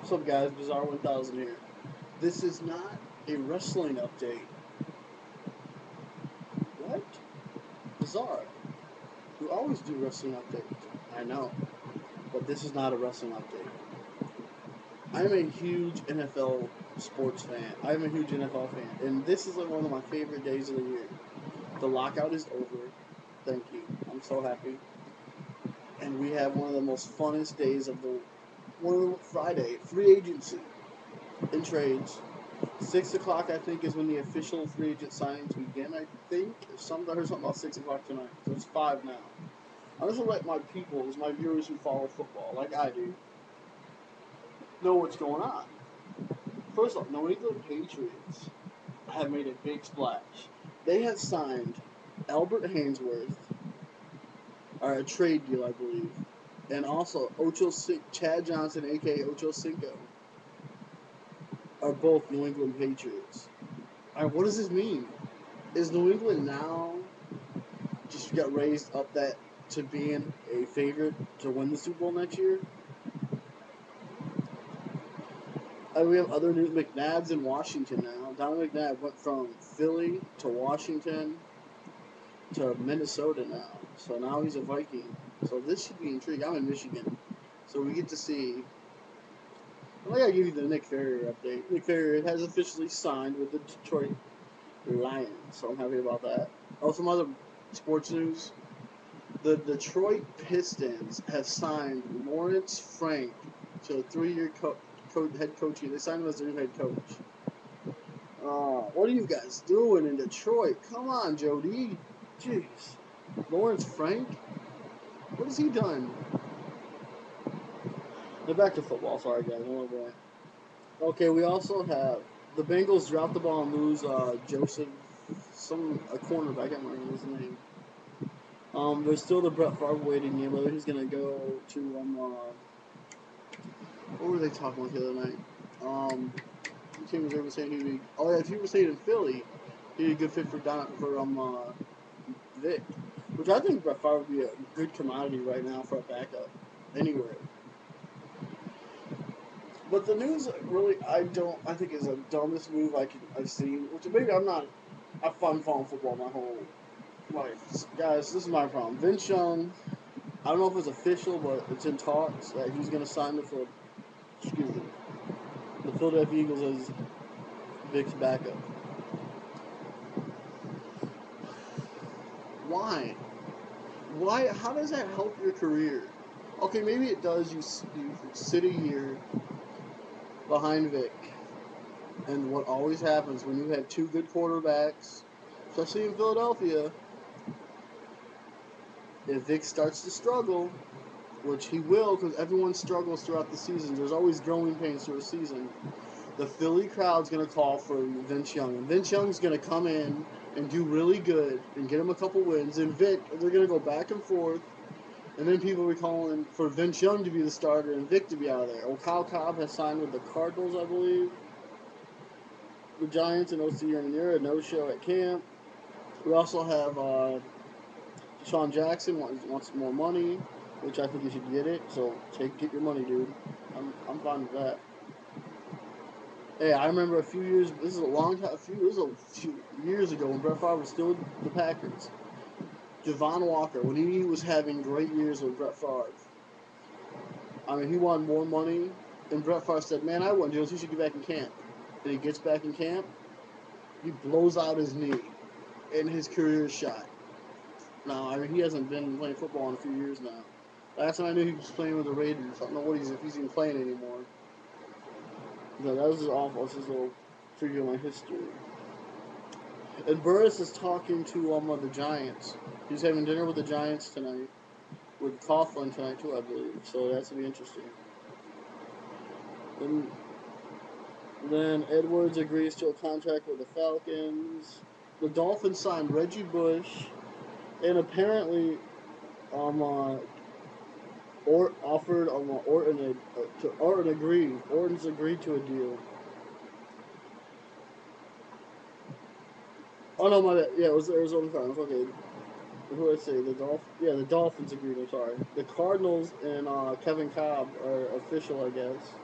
What's up, guys? Bizarre 1000 here. This is not a wrestling update. What? Bizarre. We always do wrestling updates. I know. But this is not a wrestling update. I'm a huge NFL sports fan. I'm a huge NFL fan. And this is like one of my favorite days of the year. The lockout is over. Thank you. I'm so happy. And we have one of the most funnest days of the Friday, free agency and trades. 6 o'clock, I think, is when the official free agent signings begin. I think I heard something about 6 o'clock tonight. So it's 5 now. I just want to let my my viewers who follow football, like I do, know what's going on. First off, New England Patriots have made a big splash. They have signed Albert Haynesworth, or a trade deal, I believe, and also Chad Johnson, aka OCHOCINCO, are both New England Patriots. All right, what does this mean? Is New England now just got raised up that to being a favorite to win the Super Bowl next year? We have other news. McNabb's in Washington now. Don McNabb went from Philly to Washington to Minnesota now. So now he's a Viking. So this should be intriguing. I'm in Michigan. So we get to see. I gotta give you the Nick Ferrier update. Nick Ferrier has officially signed with the Detroit Lions. So I'm happy about that. Also, some other sports news. The Detroit Pistons have signed Lawrence Frank to a 3-year head coaching. They signed him as their new head coach. What are you guys doing in Detroit? Come on, Jody. Jeez. Lawrence Frank? What has he done? Now back to football. Sorry, guys. Okay, we also have the Bengals drop the ball and lose Joseph, a cornerback. I can't remember his name. There's still the Brett Favre waiting game, whether he's gonna go to what were they talking about the other night? The team was ever saying he'd be. Oh yeah, if he was staying in Philly, he'd be a good fit for Vic, which I think Brett Favre would be a good commodity right now for a backup anywhere. But the news really, I think is the dumbest move I've seen. Which maybe I'm not. I've fun following football my whole life, guys. This is my problem. Vince Young. I don't know if it's official, but it's in talks that he's going to sign the Philadelphia Eagles as Vic's backup. Why? Why? How does that help your career? Okay, maybe it does. You sit a year behind Vic, and what always happens when you have two good quarterbacks, especially in Philadelphia, if Vic starts to struggle, which he will because everyone struggles throughout the season, there's always growing pains through a season, the Philly crowd's going to call for Vince Young. And Vince Young's going to come in and do really good and get him a couple wins. And Vic, they're going to go back and forth. And then people will be calling for Vince Young to be the starter and Vic to be out of there. Well, Kyle Cobb has signed with the Cardinals, I believe. The Giants and OC Umenyiora, no-show at camp. We also have Deshaun Jackson wants more money, which I think you should get it. So get your money, dude. I'm fine with that. Hey, I remember a few years. This is a long time. This was a few years ago when Brett Favre was still with the Packers. Javon Walker, when he was having great years with Brett Favre, I mean, he wanted more money, and Brett Favre said, "Man, I want deals. You should get back in camp." And he gets back in camp, he blows out his knee, and his career is shot. Now, I mean, he hasn't been playing football in a few years now. Last time I knew he was playing with the Raiders. I don't know if he's even playing anymore. No, that was just awful. It's just a little preview of my history. And Burris is talking to the Giants. He's having dinner with the Giants tonight. With Coughlin tonight, too, I believe. So that's going to be interesting. And then Edwards agrees to a contract with the Falcons. The Dolphins signed Reggie Bush. And apparently, Orton's agreed to a deal. Oh no, my bad. Yeah, it was the Arizona Cardinals. Okay, who did I say? The Dolphins agreed. I'm sorry. The Cardinals and Kevin Cobb are official, I guess.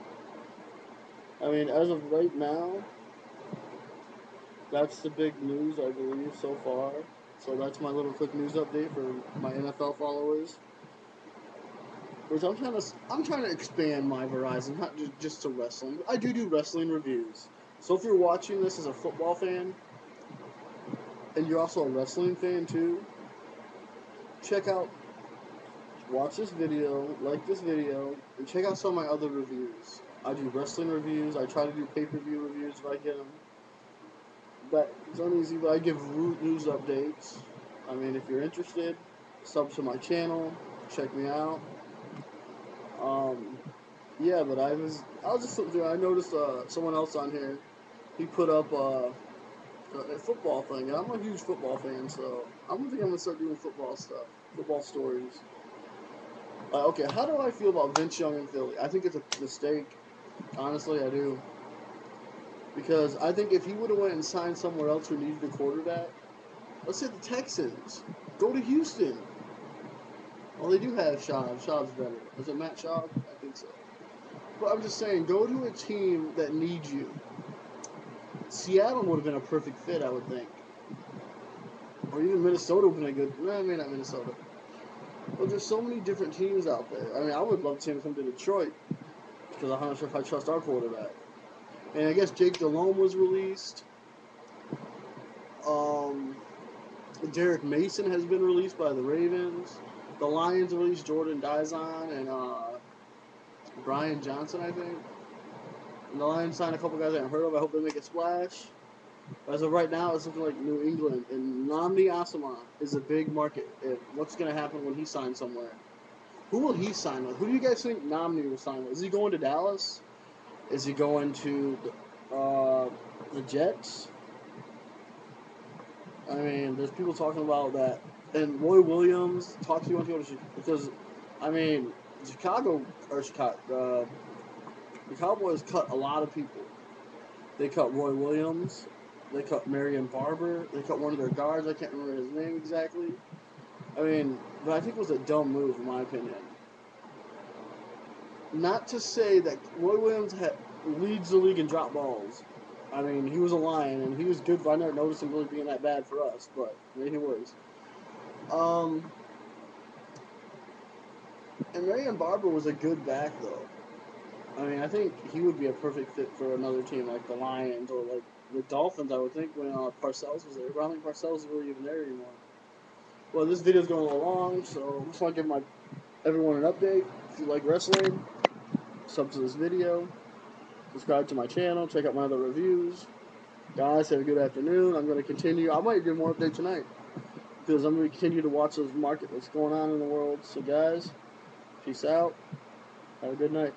I mean, as of right now, that's the big news, I believe, so far. So that's my little quick news update for my NFL followers. Which I'm trying to expand my horizon, not just to wrestling. I do wrestling reviews. So if you're watching this as a football fan, and you're also a wrestling fan too, check out, watch this video, like this video, and check out some of my other reviews. I do wrestling reviews. I try to do pay-per-view reviews if I get them. But it's uneasy, but I give news updates. I mean, if you're interested, sub to my channel, check me out. Yeah, but I was just looking through. I noticed someone else on here. He put up a football thing, and I'm a huge football fan, so I'm gonna start doing football stuff, football stories. Okay, how do I feel about Vince Young in Philly? I think it's a mistake. Honestly, I do. Because I think if he would have went and signed somewhere else who needed a quarterback, let's say the Texans, go to Houston. Well, they do have Schaub. Schaub's better. Is it Matt Schaub? I think so. But I'm just saying, go to a team that needs you. Seattle would have been a perfect fit, I would think. Or even Minnesota would have been a good... No, maybe not Minnesota. But there's so many different teams out there. I mean, I would love to see him come to Detroit. Because I'm not sure if I trust our quarterback. And I guess Jake Delhomme was released. Derek Mason has been released by the Ravens. The Lions released Jordan Dizon and Brian Johnson, I think. And the Lions signed a couple guys I haven't heard of. I hope they make a splash. But as of right now, it's looking like New England. And Nnamdi Asomugha is a big market. What's going to happen when he signs somewhere? Who will he sign with? Who do you guys think Nnamdi will sign with? Is he going to Dallas? Is he going to the Jets? I mean, there's people talking about that. And Roy Williams talks to you to go to Chicago. Because, I mean, the Cowboys cut a lot of people. They cut Roy Williams. They cut Marion Barber. They cut one of their guards. I can't remember his name exactly. I mean, but I think it was a dumb move, in my opinion. Not to say that Roy Williams leads the league in drop balls. I mean, he was a Lion, and he was good. I never noticed him really being that bad for us, but I mean, he was. And Marion Barber was a good back, though. I mean, I think he would be a perfect fit for another team like the Lions or like the Dolphins, I would think, when Parcells was there. But I don't think Parcells is really even there anymore. Well, this video's going a little long, so I just want to give everyone an update. If you like wrestling, sub to this video. Subscribe to my channel. Check out my other reviews. Guys, have a good afternoon. I'm going to continue. I might do more update tonight because I'm going to continue to watch those market, what's going on in the world. So, guys, peace out. Have a good night.